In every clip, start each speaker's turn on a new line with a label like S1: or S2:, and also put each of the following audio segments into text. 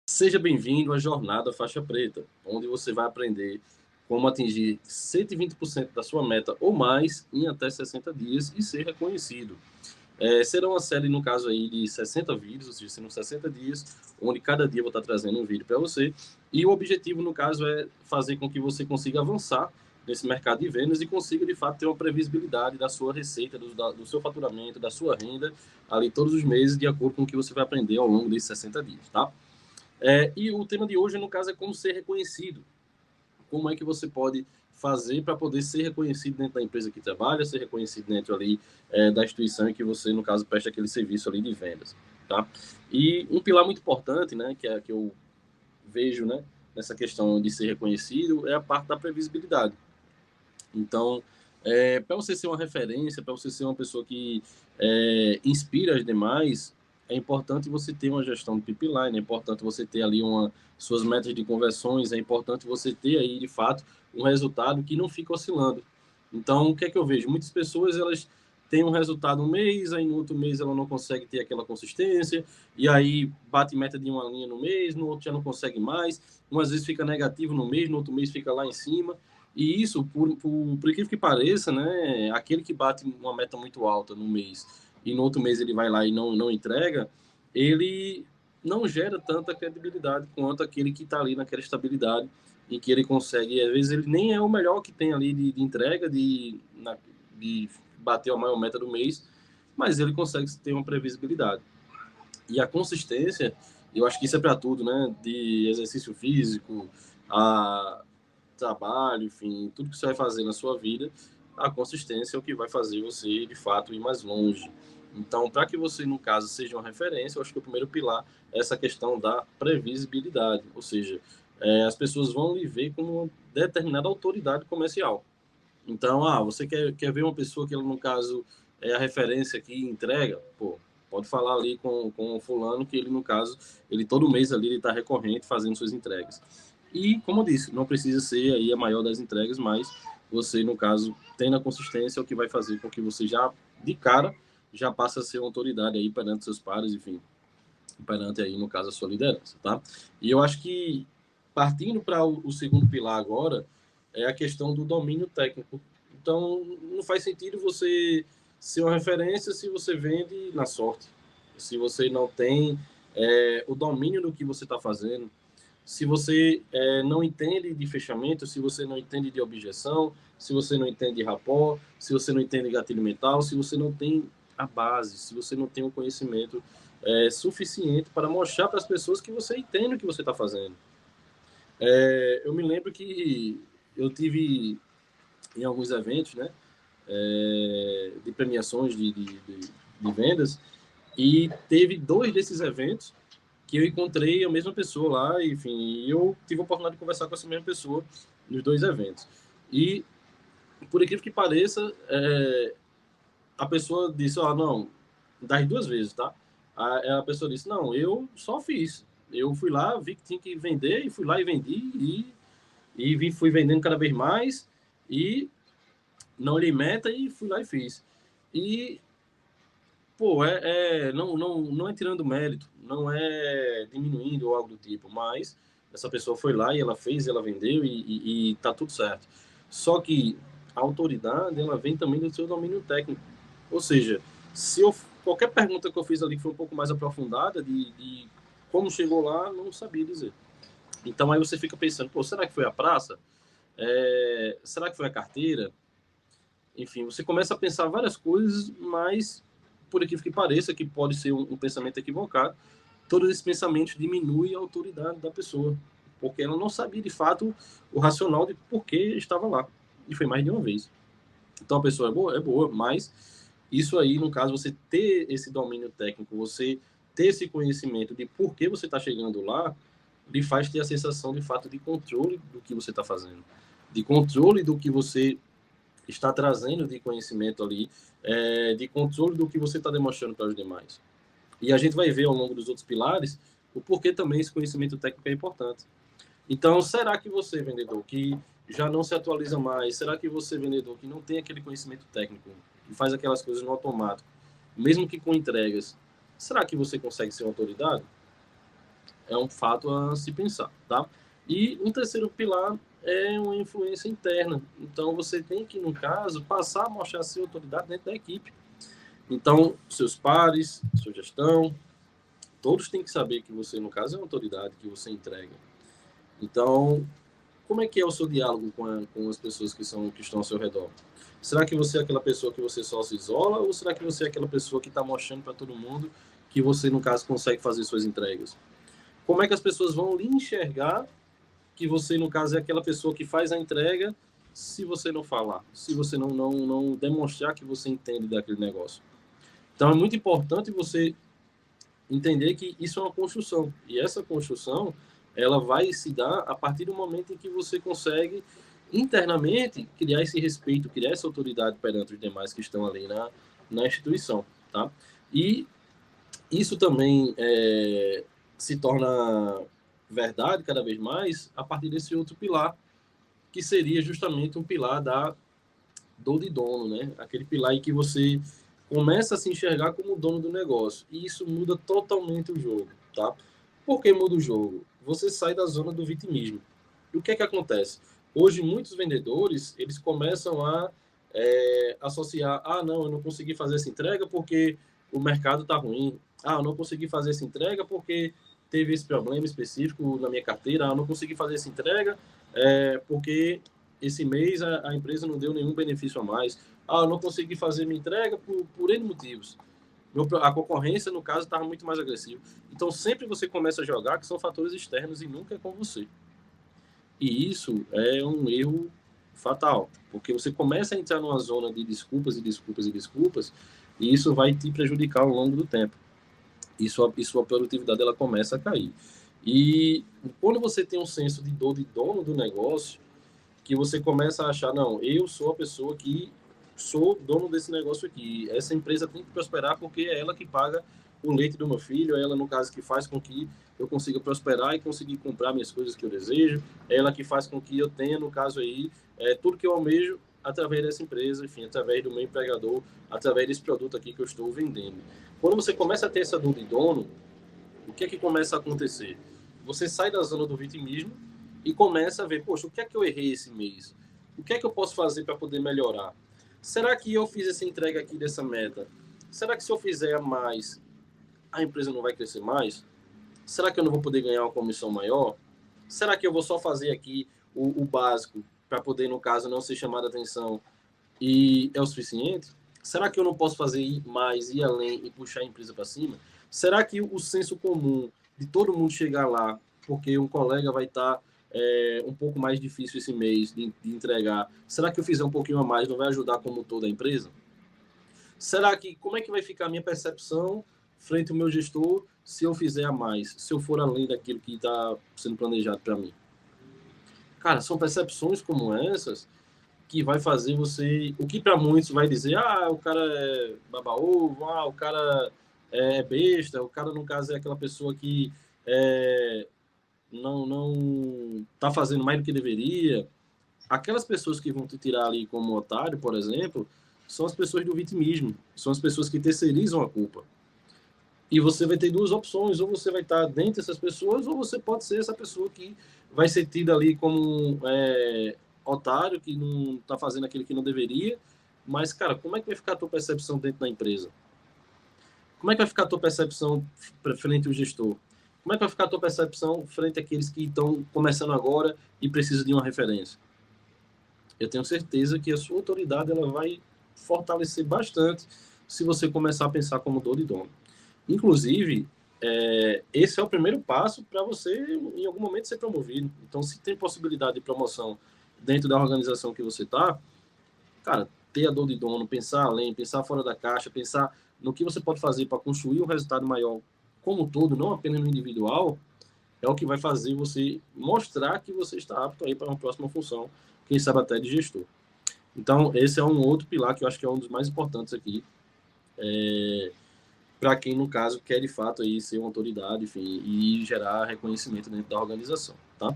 S1: Seja bem-vindo à Jornada Faixa Preta, onde você vai aprender como atingir 120% da sua meta ou mais em até 60 dias e ser reconhecido. Será uma série, no caso aí, de 60 vídeos, ou seja, serão 60 dias, onde cada dia eu vou estar trazendo um vídeo para você. E o objetivo, no caso, é fazer com que você consiga avançar nesse mercado de vendas e consiga, de fato, ter uma previsibilidade da sua receita, do seu faturamento, da sua renda, ali todos os meses, de acordo com o que você vai aprender ao longo desses 60 dias, tá? E o tema de hoje, no caso, é como ser reconhecido. Como é que você pode fazer para poder ser reconhecido dentro da empresa que trabalha, ser reconhecido dentro ali da instituição em que você, no caso, presta aquele serviço ali de vendas, tá? E um pilar muito importante, né, que eu vejo, né, nessa questão de ser reconhecido, é a parte da previsibilidade. Então, para você ser uma referência, para você ser uma pessoa que inspira as demais, é importante você ter uma gestão de pipeline, é importante você ter ali suas metas de conversões, é importante você ter aí, de fato, um resultado que não fica oscilando. Então, o que é que eu vejo? Muitas pessoas, elas têm um resultado um mês, aí no outro mês ela não consegue ter aquela consistência, e aí bate meta de uma linha no mês, no outro já não consegue mais, umas vezes fica negativo no mês, no outro mês fica lá em cima. E isso, por incrível que pareça, né, aquele que bate uma meta muito alta no mês e no outro mês ele vai lá e não entrega, ele não gera tanta credibilidade quanto aquele que está ali naquela estabilidade em que ele consegue, às vezes ele nem é o melhor que tem ali de entrega, de bater a maior meta do mês, mas ele consegue ter uma previsibilidade. E a consistência, eu acho que isso é para tudo, né, de exercício físico, a trabalho, enfim, tudo que você vai fazer na sua vida, a consistência é o que vai fazer você, de fato, ir mais longe. Então, para que você, no caso, seja uma referência, eu acho que o primeiro pilar é essa questão da previsibilidade, ou seja, as pessoas vão lhe ver como uma determinada autoridade comercial. Então, você quer ver uma pessoa que, no caso, é a referência que entrega, pô, pode falar ali com o fulano que ele, no caso, ele todo mês ali ele está recorrente fazendo suas entregas. E, como eu disse, não precisa ser aí a maior das entregas, mas você, no caso, tendo a consistência, é o que vai fazer com que você já, de cara, já passe a ser uma autoridade aí perante seus pares, enfim, perante aí, no caso, a sua liderança, tá? E eu acho que, partindo para o segundo pilar agora, é a questão do domínio técnico. Então, não faz sentido você ser uma referência se você vende na sorte, se você não tem o domínio do que você está fazendo, se você não entende de fechamento, se você não entende de objeção, se você não entende de rapport, se você não entende de gatilho mental, se você não tem a base, se você não tem o conhecimento suficiente para mostrar para as pessoas que você entende o que você está fazendo. Eu me lembro que eu tive em alguns eventos, né, de premiações de vendas, e teve 2 desses eventos que eu encontrei a mesma pessoa lá, enfim, e eu tive a oportunidade de conversar com essa mesma pessoa nos 2 eventos. E, por incrível que pareça, a pessoa disse, não, das 2 vezes, tá? A pessoa disse, não, eu só fiz. Eu fui lá, vi que tinha que vender, e fui lá e vendi, fui vendendo cada vez mais, e não li meta, e fui lá e fiz. E, pô, não é tirando mérito, não é diminuindo ou algo do tipo, mas essa pessoa foi lá e ela fez, ela vendeu e tá tudo certo. Só que a autoridade, ela vem também do seu domínio técnico. Ou seja, se eu, qualquer pergunta que eu fiz ali que foi um pouco mais aprofundada de como chegou lá, não sabia dizer. Então aí você fica pensando, pô, será que foi a praça? Será que foi a carteira? Enfim, você começa a pensar várias coisas, mas por aquilo que pareça, que pode ser um pensamento equivocado, todos esses pensamentos diminuem a autoridade da pessoa, porque ela não sabia de fato o racional de por que estava lá. E foi mais de uma vez. Então a pessoa é boa, mas isso aí, no caso, você ter esse domínio técnico, você ter esse conhecimento de por que você está chegando lá, lhe faz ter a sensação de fato de controle do que você está fazendo, de controle do que você está trazendo de conhecimento ali, de controle do que você está demonstrando para os demais. E a gente vai ver ao longo dos outros pilares o porquê também esse conhecimento técnico é importante. Então, será que você, vendedor, que já não se atualiza mais, será que você, vendedor, que não tem aquele conhecimento técnico, que faz aquelas coisas no automático, mesmo que com entregas, será que você consegue ser uma autoridade? é um fato a se pensar, tá? E um terceiro pilar é uma influência interna. Então, você tem que, no caso, passar a mostrar a sua autoridade dentro da equipe. Então, seus pares, sua gestão, todos têm que saber que você, no caso, é uma autoridade, que você entrega. Então, como é que é o seu diálogo com as pessoas que estão ao seu redor? Será que você é aquela pessoa que você só se isola ou será que você é aquela pessoa que está mostrando para todo mundo que você, no caso, consegue fazer suas entregas? Como é que as pessoas vão lhe enxergar que você, no caso, é aquela pessoa que faz a entrega se você não falar, se você não demonstrar que você entende daquele negócio? Então, é muito importante você entender que isso é uma construção. E essa construção, ela vai se dar a partir do momento em que você consegue, internamente, criar esse respeito, criar essa autoridade perante os demais que estão ali na instituição, tá? E isso também se torna verdade cada vez mais a partir desse outro pilar, que seria justamente um pilar da dor de dono, né? Aquele pilar em que você começa a se enxergar como dono do negócio. E isso muda totalmente o jogo, tá? Por que muda o jogo? Você sai da zona do vitimismo. E o que é que acontece? Hoje, muitos vendedores, eles começam a associar, não, eu não consegui fazer essa entrega porque o mercado está ruim. Eu não consegui fazer essa entrega porque teve esse problema específico na minha carteira. Eu não consegui fazer essa entrega porque esse mês a empresa não deu nenhum benefício a mais. Eu não consegui fazer minha entrega por N motivos. A concorrência, no caso, estava muito mais agressiva. Então, sempre você começa a jogar que são fatores externos e nunca é com você. E isso é um erro fatal, porque você começa a entrar numa zona de desculpas e desculpas e desculpas, e isso vai te prejudicar ao longo do tempo. E sua produtividade ela começa a cair. E quando você tem um senso de dor de dono do negócio, que você começa a achar, não, eu sou a pessoa que sou dono desse negócio aqui. Essa empresa tem que prosperar porque é ela que paga o leite do meu filho, é ela, no caso, que faz com que eu consiga prosperar e conseguir comprar minhas coisas que eu desejo, é ela que faz com que eu tenha, no caso aí, tudo que eu almejo através dessa empresa, enfim, através do meu empregador, através desse produto aqui que eu estou vendendo. Quando você começa a ter essa dor de dono, o que é que começa a acontecer? Você sai da zona do vitimismo e começa a ver, poxa, o que é que eu errei esse mês? O que é que eu posso fazer para poder melhorar? Será que eu fiz essa entrega aqui dessa meta? Será que se eu fizer a mais, a empresa não vai crescer mais? Será que eu não vou poder ganhar uma comissão maior? Será que eu vou só fazer aqui o básico para poder, no caso, não ser chamado a atenção e é o suficiente? Será que eu não posso fazer mais, ir além e puxar a empresa para cima? Será que o senso comum de todo mundo chegar lá, porque um colega vai estar um pouco mais difícil esse mês de entregar, será que eu fizer um pouquinho a mais não vai ajudar como toda a empresa? Será que, como é que vai ficar a minha percepção frente ao meu gestor se eu fizer a mais, se eu for além daquilo que está sendo planejado para mim? Cara, são percepções como essas que vai fazer você... O que para muitos vai dizer, o cara é baba-ovo, o cara é besta, o cara, no caso, é aquela pessoa que não tá fazendo mais do que deveria. Aquelas pessoas que vão te tirar ali como otário, por exemplo, são as pessoas do vitimismo, são as pessoas que terceirizam a culpa. E você vai ter duas opções, ou você vai estar dentro dessas pessoas, ou você pode ser essa pessoa que vai ser tida ali como otário, que não está fazendo aquilo que não deveria. Mas, cara, como é que vai ficar a tua percepção dentro da empresa? Como é que vai ficar a tua percepção frente ao gestor? Como é que vai ficar a tua percepção frente àqueles que estão começando agora e precisam de uma referência? Eu tenho certeza que a sua autoridade ela vai fortalecer bastante se você começar a pensar como dono e dono. Inclusive, esse é o primeiro passo para você, em algum momento, ser promovido. Então, se tem possibilidade de promoção dentro da organização que você está, cara, ter a dor de dono, pensar além, pensar fora da caixa, pensar no que você pode fazer para construir um resultado maior como um todo, não apenas no individual, é o que vai fazer você mostrar que você está apto aí para uma próxima função, quem sabe até de gestor. Então, esse é um outro pilar que eu acho que é um dos mais importantes aqui, para quem, no caso, quer de fato aí ser uma autoridade, enfim, e gerar reconhecimento dentro da organização, tá?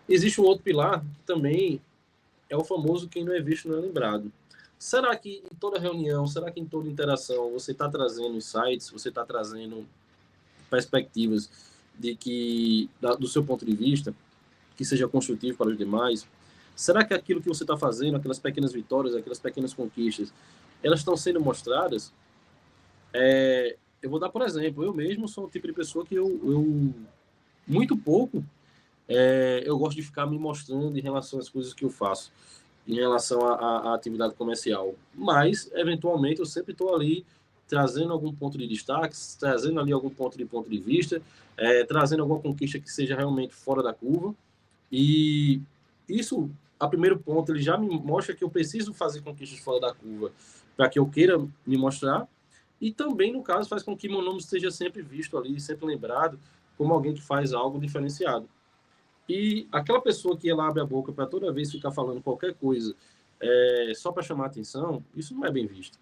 S1: Existe um outro pilar que também é o famoso quem não é visto não é lembrado. Será que em toda reunião, será que em toda interação você está trazendo insights, você está trazendo perspectivas de que, do seu ponto de vista, que seja construtivo para os demais, será que aquilo que você está fazendo, aquelas pequenas vitórias, aquelas pequenas conquistas, elas estão sendo mostradas? Eu vou dar por exemplo, eu mesmo sou o tipo de pessoa que eu muito pouco, eu gosto de ficar me mostrando em relação às coisas que eu faço, em relação à atividade comercial. Mas, eventualmente, eu sempre estou ali trazendo algum ponto de destaque, trazendo ali algum ponto de vista, trazendo alguma conquista que seja realmente fora da curva. E isso, a primeiro ponto, ele já me mostra que eu preciso fazer conquistas fora da curva para que eu queira me mostrar. E também, no caso, faz com que meu nome esteja sempre visto ali, sempre lembrado como alguém que faz algo diferenciado. E aquela pessoa que ela abre a boca para toda vez ficar falando qualquer coisa só para chamar atenção, isso não é bem visto.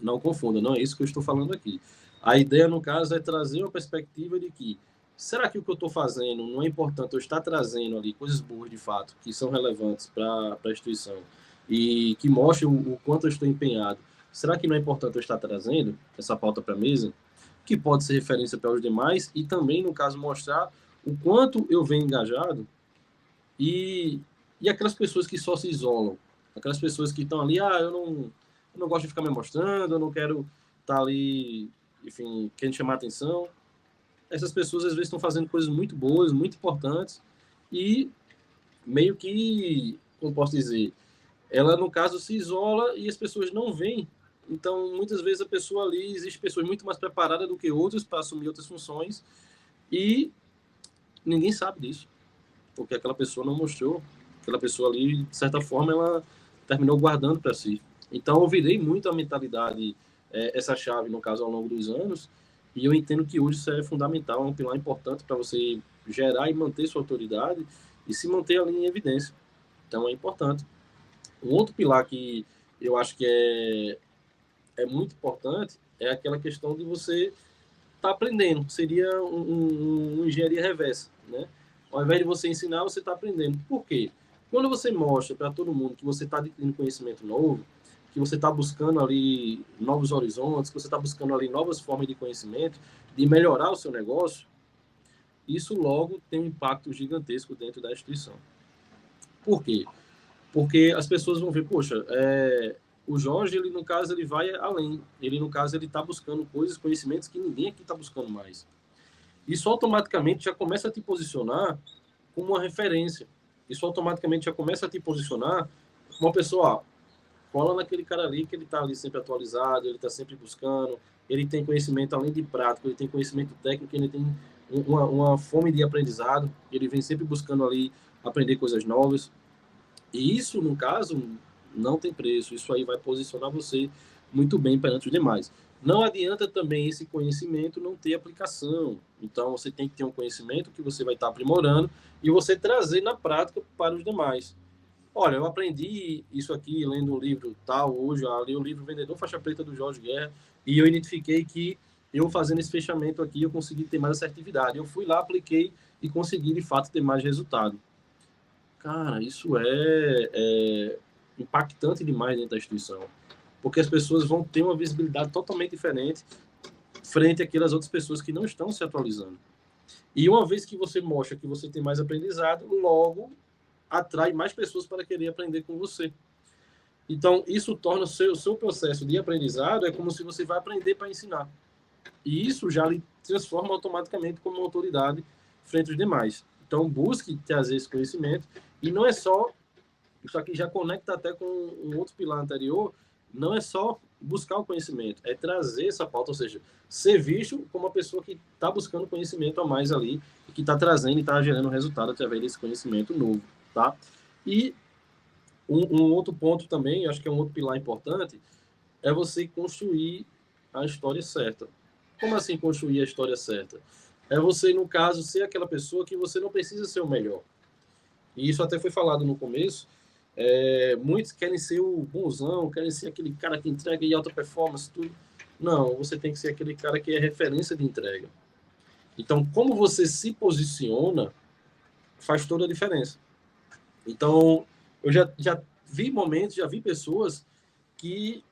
S1: Não confunda, não é isso que eu estou falando aqui. A ideia, no caso, é trazer uma perspectiva de que será que o que eu estou fazendo não é importante eu estar trazendo ali coisas boas de fato, que são relevantes para a instituição e que mostrem o quanto eu estou empenhado? Será que não é importante eu estar trazendo essa pauta para a mesa, que pode ser referência para os demais e também, no caso, mostrar o quanto eu venho engajado e, e aquelas pessoas que só se isolam, aquelas pessoas que estão ali, eu não gosto de ficar me mostrando, eu não quero estar ali, enfim, querendo chamar atenção. Essas pessoas, às vezes, estão fazendo coisas muito boas, muito importantes, e meio que, como posso dizer, ela, no caso, se isola e as pessoas não veem. Então, muitas vezes, a pessoa ali, existe pessoas muito mais preparadas do que outras para assumir outras funções, e ninguém sabe disso, porque aquela pessoa não mostrou, aquela pessoa ali, de certa forma, ela terminou guardando para si. Então, eu virei muito a mentalidade, essa chave, no caso, ao longo dos anos, e eu entendo que hoje isso é fundamental, é um pilar importante para você gerar e manter sua autoridade e se manter ali em evidência. Então, é importante. Um outro pilar que eu acho que é muito importante é aquela questão de você estar aprendendo. Seria uma engenharia reversa, né? Ao invés de você ensinar, você está aprendendo. Por quê? Quando você mostra para todo mundo que você está adquirindo conhecimento novo, que você está buscando ali novos horizontes, que você está buscando ali novas formas de conhecimento, de melhorar o seu negócio, isso logo tem um impacto gigantesco dentro da instituição. Por quê? Porque as pessoas vão ver, poxa, o Jorge, ele no caso, ele vai além. Ele, no caso, ele está buscando coisas, conhecimentos que ninguém aqui está buscando mais. Isso automaticamente já começa a te posicionar como uma referência. Isso automaticamente já começa a te posicionar como uma pessoa, cola naquele cara ali que ele está ali sempre atualizado, ele está sempre buscando, ele tem conhecimento além de prático, ele tem conhecimento técnico, ele tem uma fome de aprendizado, ele vem sempre buscando ali aprender coisas novas. E isso, no caso, não tem preço. Isso aí vai posicionar você muito bem perante os demais. Não adianta também esse conhecimento não ter aplicação. Então, você tem que ter um conhecimento que você vai estar aprimorando e você trazer na prática para os demais. Olha, eu aprendi isso aqui lendo um livro tal, hoje eu li o livro Vendedor Faixa Preta do Jorge Guerra e eu identifiquei que eu fazendo esse fechamento aqui, eu consegui ter mais assertividade. Eu fui lá, apliquei e consegui, de fato, ter mais resultado. Cara, isso é impactante demais dentro da instituição, porque as pessoas vão ter uma visibilidade totalmente diferente frente àquelas outras pessoas que não estão se atualizando. E uma vez que você mostra que você tem mais aprendizado, logo atrai mais pessoas para querer aprender com você. Então, isso torna o seu processo de aprendizado, é como se você vai aprender para ensinar. E isso já lhe transforma automaticamente como uma autoridade frente aos demais. Então, busque trazer esse conhecimento. E não é só, isso aqui já conecta até com um outro pilar anterior, não é só buscar o conhecimento, é trazer essa pauta, ou seja, ser visto como uma pessoa que está buscando conhecimento a mais ali, e que está trazendo e está gerando resultado através desse conhecimento novo, tá? E um outro ponto também, acho que é um outro pilar importante, é você construir a história certa. Como assim construir a história certa? É você, no caso, ser aquela pessoa que você não precisa ser o melhor. E isso até foi falado no começo. Muitos querem ser o bonzão, querem ser aquele cara que entrega em alta performance, tudo. Não, você tem que ser aquele cara que é referência de entrega. Então, como você se posiciona faz toda a diferença. Então, eu já vi momentos, já vi pessoas que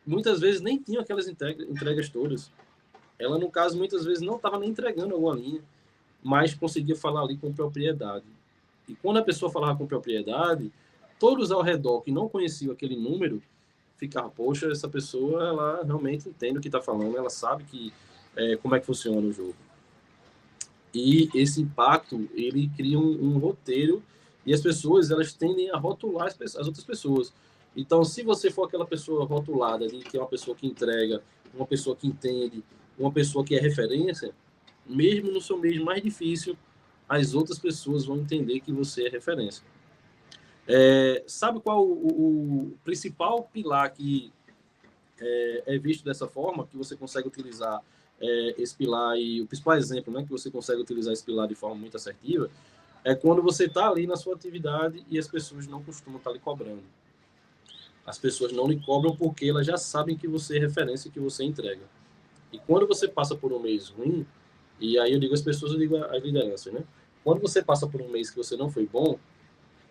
S1: muitas vezes nem tinham aquelas entregas todas. Ela, no caso, muitas vezes não estava nem entregando alguma linha. mas conseguia falar ali com propriedade. E quando a pessoa falava com propriedade, todos ao redor que não conheciam aquele número ficavam, poxa, essa pessoa ela realmente entende o que está falando, ela sabe como é que funciona o jogo. E esse impacto, ele cria um roteiro e as pessoas elas tendem a rotular as outras pessoas. Então, se você for aquela pessoa rotulada ali, que é uma pessoa que entrega, uma pessoa que entende, uma pessoa que é referência, mesmo no seu meio mais difícil, as outras pessoas vão entender que você é referência. Sabe qual o principal pilar que é visto dessa forma, que você consegue utilizar esse pilar, e o principal exemplo, né, que você consegue utilizar esse pilar de forma muito assertiva, é quando você está ali na sua atividade e as pessoas não costumam estar lhe cobrando. As pessoas não lhe cobram porque elas já sabem que você é referência e que você entrega. E quando você passa por um mês ruim, e aí eu digo às pessoas, eu digo às lideranças, né? Quando você passa por um mês que você não foi bom,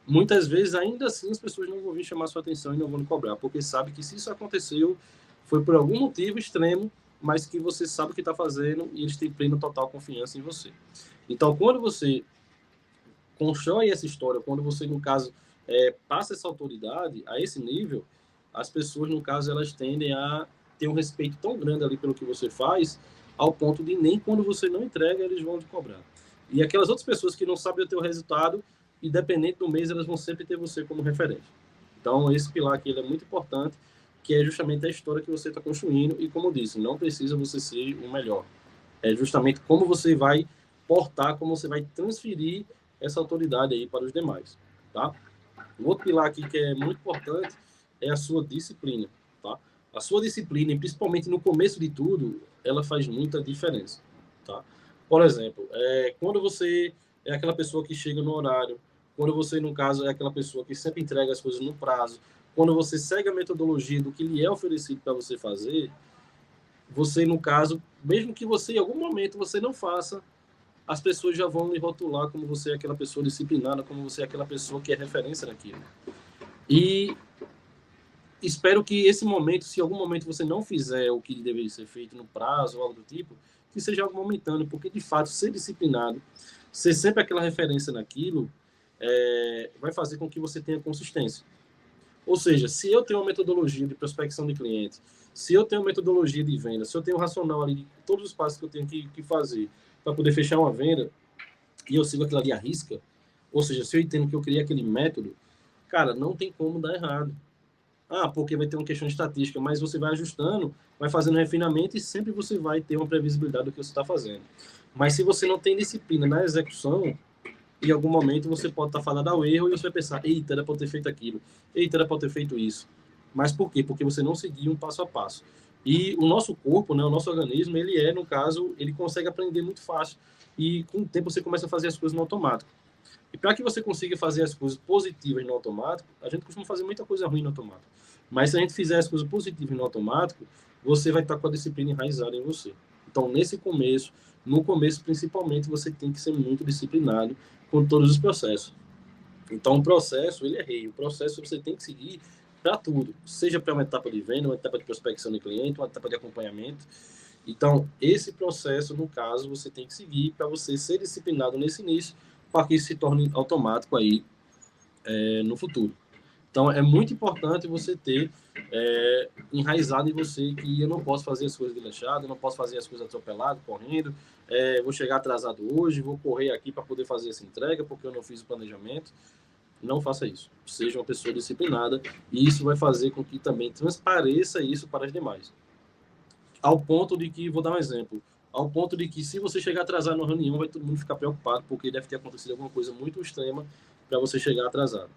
S1: muitas vezes ainda assim as pessoas não vão vir chamar sua atenção e não vão lhe cobrar, porque sabe que se isso aconteceu, foi por algum motivo extremo, mas que você sabe o que está fazendo e eles têm plena total confiança em você. Então, quando você constrói essa história, quando você, no caso, passa essa autoridade a esse nível, as pessoas, no caso, elas tendem a ter um respeito tão grande ali pelo que você faz, ao ponto de nem quando você não entrega, eles vão te cobrar. E aquelas outras pessoas que não sabem o teu resultado, independente do mês, elas vão sempre ter você como referência. Então, esse pilar aqui ele é muito importante, que é justamente a história que você está construindo, e como eu disse, não precisa você ser o melhor. É justamente como você vai portar, como você vai transferir essa autoridade aí para os demais, tá? O outro pilar aqui que é muito importante é a sua disciplina, tá? A sua disciplina, e principalmente no começo de tudo, ela faz muita diferença, tá? Por exemplo, quando você é aquela pessoa que chega no horário, quando você, no caso, é aquela pessoa que sempre entrega as coisas no prazo, quando você segue a metodologia do que lhe é oferecido para você fazer, você, no caso, mesmo que você, em algum momento, você não faça, as pessoas já vão lhe rotular como você é aquela pessoa disciplinada, como você é aquela pessoa que é referência naquilo. E espero que esse momento, se em algum momento você não fizer o que deveria ser feito no prazo ou algo do tipo, que seja algo momentâneo, porque de fato ser disciplinado, ser sempre aquela referência naquilo, vai fazer com que você tenha consistência. Ou seja, se eu tenho uma metodologia de prospecção de clientes, se eu tenho uma metodologia de venda, se eu tenho um racional ali de todos os passos que eu tenho que fazer para poder fechar uma venda, e eu sigo aquilo ali à risca, ou seja, se eu entendo que eu criei aquele método, cara, não tem como dar errado. Ah, porque vai ter uma questão de estatística, mas você vai ajustando, vai fazendo refinamento e sempre você vai ter uma previsibilidade do que você está fazendo. Mas se você não tem disciplina na execução, em algum momento você pode estar falando ao erro e você vai pensar, eita, era para eu ter feito aquilo, eita, era para eu ter feito isso. Mas por quê? Porque você não seguiu um passo a passo. E o nosso corpo, né, o nosso organismo, ele no caso, ele consegue aprender muito fácil. E com o tempo você começa a fazer as coisas no automático. E para que você consiga fazer as coisas positivas no automático, a gente costuma fazer muita coisa ruim no automático. Mas se a gente fizer as coisas positivas no automático, você vai estar com a disciplina enraizada em você. Então, nesse começo, no começo principalmente, você tem que ser muito disciplinado com todos os processos. Então, o processo, ele é rei. O processo você tem que seguir para tudo. Seja para uma etapa de venda, uma etapa de prospecção de cliente, uma etapa de acompanhamento. Então, esse processo, no caso, você tem que seguir para você ser disciplinado nesse início, para que isso se torne automático aí no futuro. Então, é muito importante você ter enraizado em você que eu não posso fazer as coisas desleixadas, eu não posso fazer as coisas atropelado, correndo, vou chegar atrasado hoje, vou correr aqui para poder fazer essa entrega porque eu não fiz o planejamento. Não faça isso. Seja uma pessoa disciplinada e isso vai fazer com que também transpareça isso para as demais. Ao ponto de que, vou dar um exemplo, ao ponto de que se você chegar atrasado na reunião, vai todo mundo ficar preocupado porque deve ter acontecido alguma coisa muito extrema para você chegar atrasado.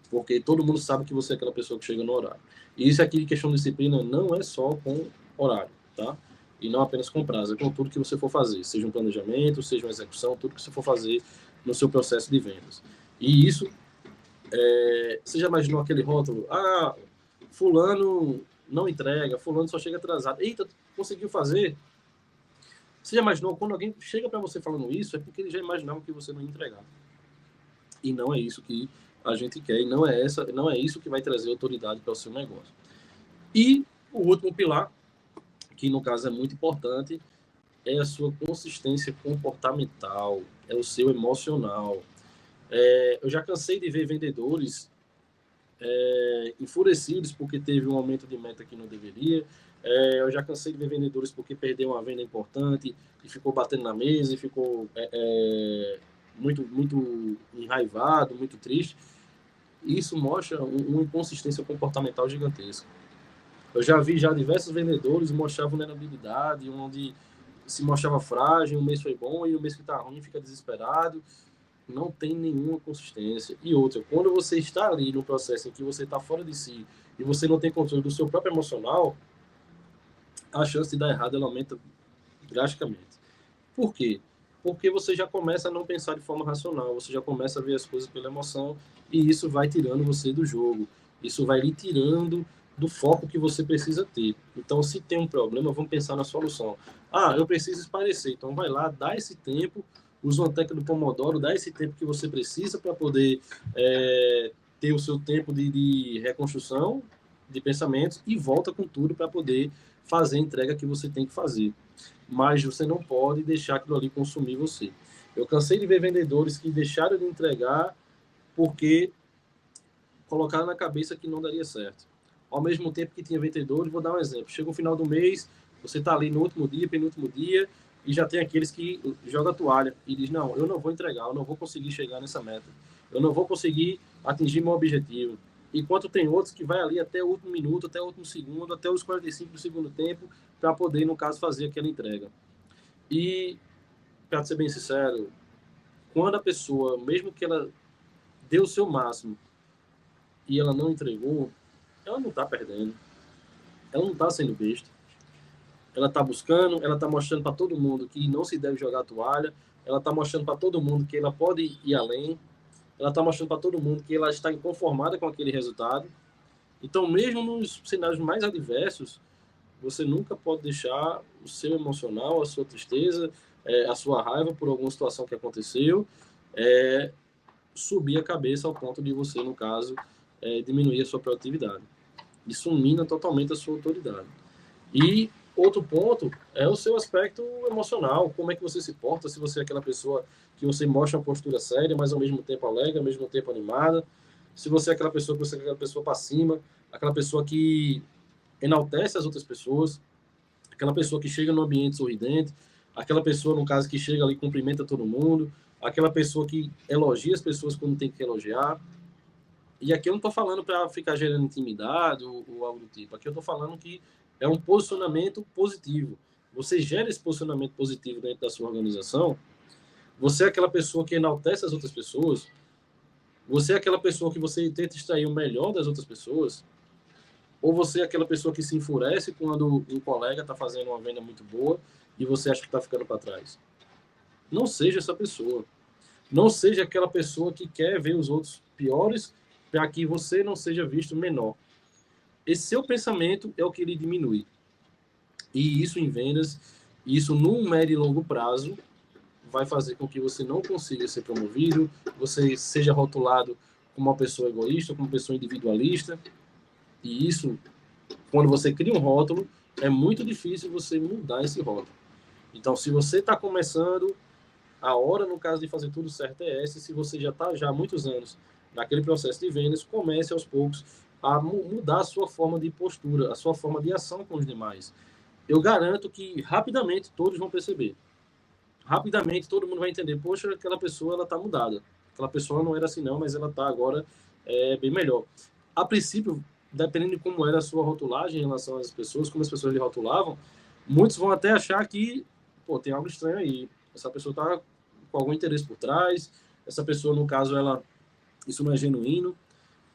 S1: Porque todo mundo sabe que você é aquela pessoa que chega no horário. E isso aqui de questão de disciplina não é só com horário, tá? E não apenas com prazo, é com tudo que você for fazer, seja um planejamento, seja uma execução, tudo que você for fazer no seu processo de vendas. E isso, você já imaginou aquele rótulo? Ah, fulano não entrega, fulano só chega atrasado. Eita, conseguiu fazer? Você já imaginou, quando alguém chega para você falando isso, é porque ele já imaginava que você não ia entregar. E não é isso que a gente quer, e não é isso que vai trazer autoridade para o seu negócio. E o último pilar, que no caso é muito importante, é a sua consistência comportamental, é o seu emocional. Eu já cansei de ver vendedores enfurecidos porque teve um aumento de meta que não deveria. Eu já cansei de ver vendedores porque perdeu uma venda importante e ficou batendo na mesa e ficou muito enraivado, muito triste. Isso mostra uma inconsistência comportamental gigantesca. Eu já vi diversos vendedores mostrar vulnerabilidade, onde se mostrava frágil, um mês foi bom e o mês que está ruim fica desesperado. Não tem nenhuma consistência. E outra, quando você está ali no processo em que você está fora de si e você não tem controle do seu próprio emocional, a chance de dar errado ela aumenta drasticamente. Por quê? Porque você já começa a não pensar de forma racional, você já começa a ver as coisas pela emoção e isso vai tirando você do jogo. Isso vai lhe tirando do foco que você precisa ter. Então, se tem um problema, vamos pensar na solução. Eu preciso esparecer. Então, vai lá, dá esse tempo, usa uma técnica do Pomodoro, dá esse tempo que você precisa para poder ter o seu tempo de reconstrução de pensamentos e volta com tudo para poder fazer a entrega que você tem que fazer. Mas você não pode deixar aquilo ali consumir você. Eu cansei de ver vendedores que deixaram de entregar porque colocaram na cabeça que não daria certo. Ao mesmo tempo que tinha vendedores, vou dar um exemplo. Chega o final do mês, você está ali no último dia, penúltimo dia, e já tem aqueles que jogam a toalha e diz, não, eu não vou entregar, eu não vou conseguir chegar nessa meta, eu não vou conseguir atingir meu objetivo. Enquanto tem outros que vai ali até o último minuto, até o último segundo, até os 45 do segundo tempo, para poder, no caso, fazer aquela entrega. E, para ser bem sincero, quando a pessoa, mesmo que ela deu o seu máximo e ela não entregou, ela não está perdendo, ela não está sendo besta, ela está buscando, ela está mostrando para todo mundo que não se deve jogar a toalha, ela está mostrando para todo mundo que ela pode ir além, ela está mostrando para todo mundo que ela está inconformada com aquele resultado. Então, mesmo nos cenários mais adversos, você nunca pode deixar o seu emocional, a sua tristeza, a sua raiva por alguma situação que aconteceu, subir a cabeça ao ponto de você, no caso, diminuir a sua produtividade. Isso mina totalmente a sua autoridade. E outro ponto é o seu aspecto emocional, como é que você se porta, se você é aquela pessoa que você mostra uma postura séria, mas ao mesmo tempo alegre, ao mesmo tempo animada, se você é aquela pessoa que você é aquela pessoa para cima, aquela pessoa que enaltece as outras pessoas, aquela pessoa que chega no ambiente sorridente, aquela pessoa, no caso, que chega ali e cumprimenta todo mundo, aquela pessoa que elogia as pessoas quando tem que elogiar. E aqui eu não estou falando para ficar gerando intimidade ou algo do tipo. Aqui eu estou falando que é um posicionamento positivo. Você gera esse posicionamento positivo dentro da sua organização. Você é aquela pessoa que enaltece as outras pessoas. Você é aquela pessoa que você tenta extrair o melhor das outras pessoas. Ou você é aquela pessoa que se enfurece quando um colega está fazendo uma venda muito boa e você acha que está ficando para trás. Não seja essa pessoa. Não seja aquela pessoa que quer ver os outros piores para que você não seja visto menor. Esse seu pensamento é o que ele diminui. E isso em vendas, isso num médio e longo prazo, vai fazer com que você não consiga ser promovido, você seja rotulado como uma pessoa egoísta, como uma pessoa individualista. E isso, quando você cria um rótulo, é muito difícil você mudar esse rótulo. Então, se você está começando, a hora, no caso de fazer tudo certo, é essa. Se você já está há muitos anos naquele processo de vendas, comece aos poucos a mudar a sua forma de postura, a sua forma de ação com os demais. Eu garanto que rapidamente todos vão perceber. Rapidamente todo mundo vai entender, poxa, aquela pessoa ela está mudada. Aquela pessoa não era assim não, mas ela está agora bem melhor. A princípio, dependendo de como era a sua rotulagem em relação às pessoas, como as pessoas lhe rotulavam, muitos vão até achar que, tem algo estranho aí. Essa pessoa está com algum interesse por trás, essa pessoa, no caso, isso não é genuíno,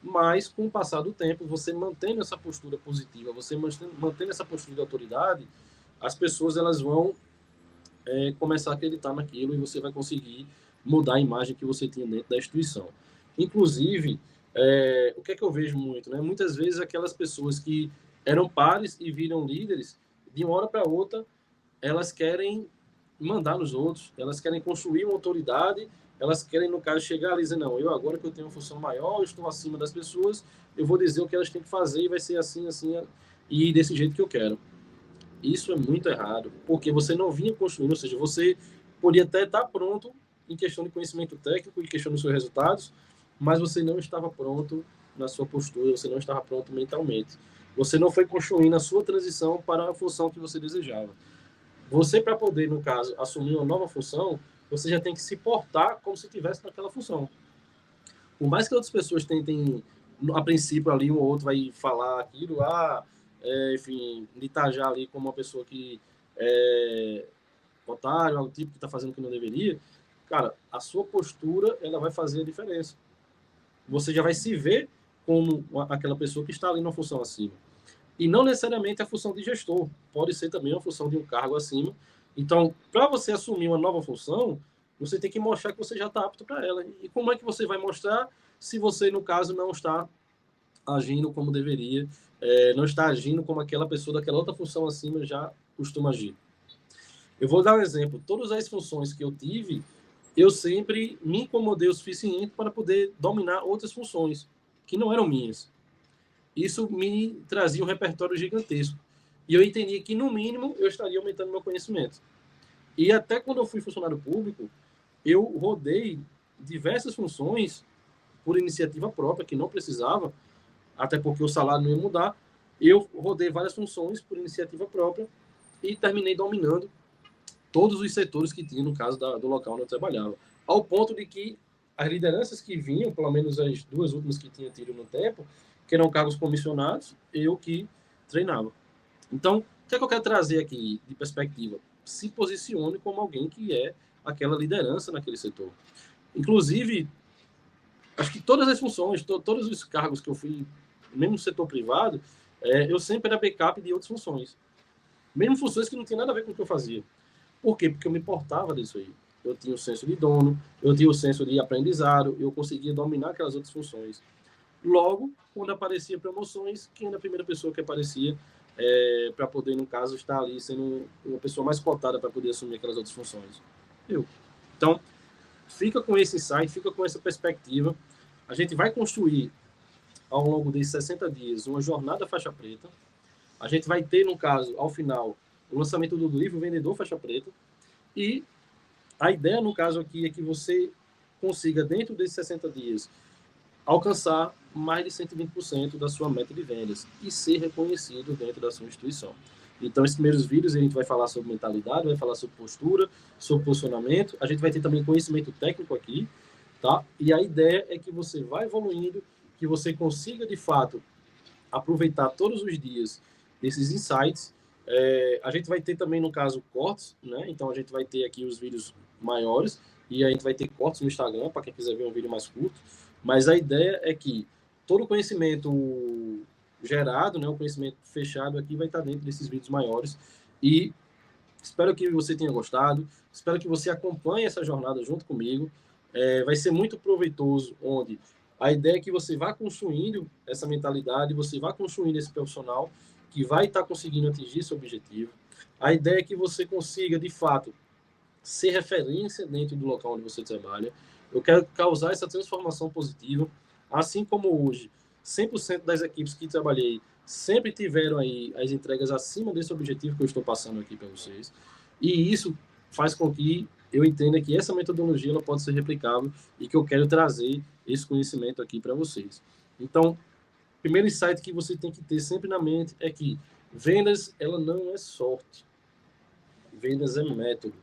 S1: mas com o passar do tempo, você mantendo essa postura positiva, você mantendo essa postura de autoridade, as pessoas elas vão começar a acreditar naquilo e você vai conseguir mudar a imagem que você tinha dentro da instituição. Inclusive, o que é que eu vejo muito? Né? Muitas vezes aquelas pessoas que eram pares e viram líderes, de uma hora para outra, elas querem mandar nos outros, elas querem construir uma autoridade, elas querem, no caso, chegar ali e dizer, não, eu agora que eu tenho uma função maior, eu estou acima das pessoas, eu vou dizer o que elas têm que fazer e vai ser assim, assim, e desse jeito que eu quero. Isso é muito errado, porque você não vinha construindo, ou seja, você podia até estar pronto em questão de conhecimento técnico, em questão dos seus resultados, mas você não estava pronto na sua postura, você não estava pronto mentalmente. Você não foi construindo a sua transição para a função que você desejava. Você, para poder, no caso, assumir uma nova função, você já tem que se portar como se estivesse naquela função. Por mais que outras pessoas tentem, a princípio, ali um ou outro vai falar aquilo, enfim, de tajar ali como uma pessoa que é otário, algo tipo que está fazendo o que não deveria, cara, a sua postura, ela vai fazer a diferença. Você já vai se ver como aquela pessoa que está ali na função acima. E não necessariamente a função de gestor, pode ser também a função de um cargo acima. Então, para você assumir uma nova função, você tem que mostrar que você já está apto para ela. E como é que você vai mostrar se você, no caso, não está agindo como deveria, não está agindo como aquela pessoa daquela outra função acima já costuma agir? Eu vou dar um exemplo. Todas as funções que eu tive, eu sempre me incomodei o suficiente para poder dominar outras funções que não eram minhas. Isso me trazia um repertório gigantesco. E eu entendi que, no mínimo, eu estaria aumentando meu conhecimento. E até quando eu fui funcionário público, eu rodei diversas funções por iniciativa própria, que não precisava, até porque o salário não ia mudar. Eu rodei várias funções por iniciativa própria e terminei dominando todos os setores que tinha, no caso do local onde eu trabalhava. Ao ponto de que as lideranças que vinham, pelo menos as duas últimas que tinha tido no tempo, que eram cargos comissionados, eu que treinava. Então, o que é que eu quero trazer aqui de perspectiva? Se posicione como alguém que é aquela liderança naquele setor. Inclusive, acho que todas as funções, todos os cargos que eu fui, mesmo no setor privado, eu sempre era backup de outras funções. Mesmo funções que não tinham nada a ver com o que eu fazia. Por quê? Porque eu me portava disso aí. Eu tinha o senso de dono, eu tinha o senso de aprendizado, eu conseguia dominar aquelas outras funções. Logo, quando aparecia promoções, quem era a primeira pessoa que aparecia para poder, no caso, estar ali sendo uma pessoa mais cotada para poder assumir aquelas outras funções? Eu. Então, fica com esse insight, fica com essa perspectiva. A gente vai construir, ao longo desses 60 dias, uma jornada faixa preta. A gente vai ter, no caso, ao final, o lançamento do livro Vendedor Faixa Preta. E a ideia, no caso aqui, é que você consiga, dentro desses 60 dias, alcançar mais de 120% da sua meta de vendas e ser reconhecido dentro da sua instituição. Então, esses primeiros vídeos a gente vai falar sobre mentalidade, vai falar sobre postura, sobre posicionamento. A gente vai ter também conhecimento técnico aqui, tá? E a ideia é que você vá evoluindo, que você consiga, de fato, aproveitar todos os dias desses insights. A gente vai ter também, no caso, cortes, né? Então, a gente vai ter aqui os vídeos maiores e a gente vai ter cortes no Instagram, para quem quiser ver um vídeo mais curto. Mas a ideia é que todo o conhecimento gerado, né, o conhecimento fechado aqui vai estar dentro desses vídeos maiores. E espero que você tenha gostado, espero que você acompanhe essa jornada junto comigo. Vai ser muito proveitoso, onde a ideia é que você vá construindo essa mentalidade, você vá construindo esse profissional que vai estar conseguindo atingir seu objetivo. A ideia é que você consiga, de fato, ser referência dentro do local onde você trabalha. Eu quero causar essa transformação positiva, assim como hoje, 100% das equipes que trabalhei sempre tiveram aí as entregas acima desse objetivo que eu estou passando aqui para vocês. E isso faz com que eu entenda que essa metodologia ela pode ser replicável e que eu quero trazer esse conhecimento aqui para vocês. Então, o primeiro insight que você tem que ter sempre na mente é que vendas, ela não é sorte. Vendas é método.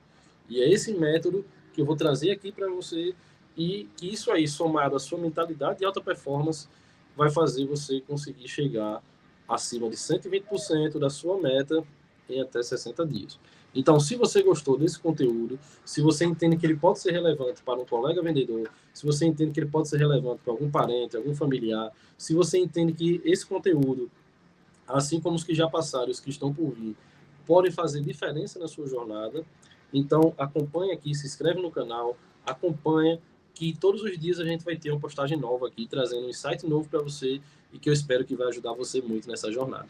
S1: E é esse método que eu vou trazer aqui para você e que isso aí, somado à sua mentalidade de alta performance, vai fazer você conseguir chegar acima de 120% da sua meta em até 60 dias. Então, se você gostou desse conteúdo, se você entende que ele pode ser relevante para um colega vendedor, se você entende que ele pode ser relevante para algum parente, algum familiar, se você entende que esse conteúdo, assim como os que já passaram, os que estão por vir, podem fazer diferença na sua jornada, então acompanha aqui, se inscreve no canal, acompanha, que todos os dias a gente vai ter uma postagem nova aqui, trazendo um insight novo para você e que eu espero que vai ajudar você muito nessa jornada.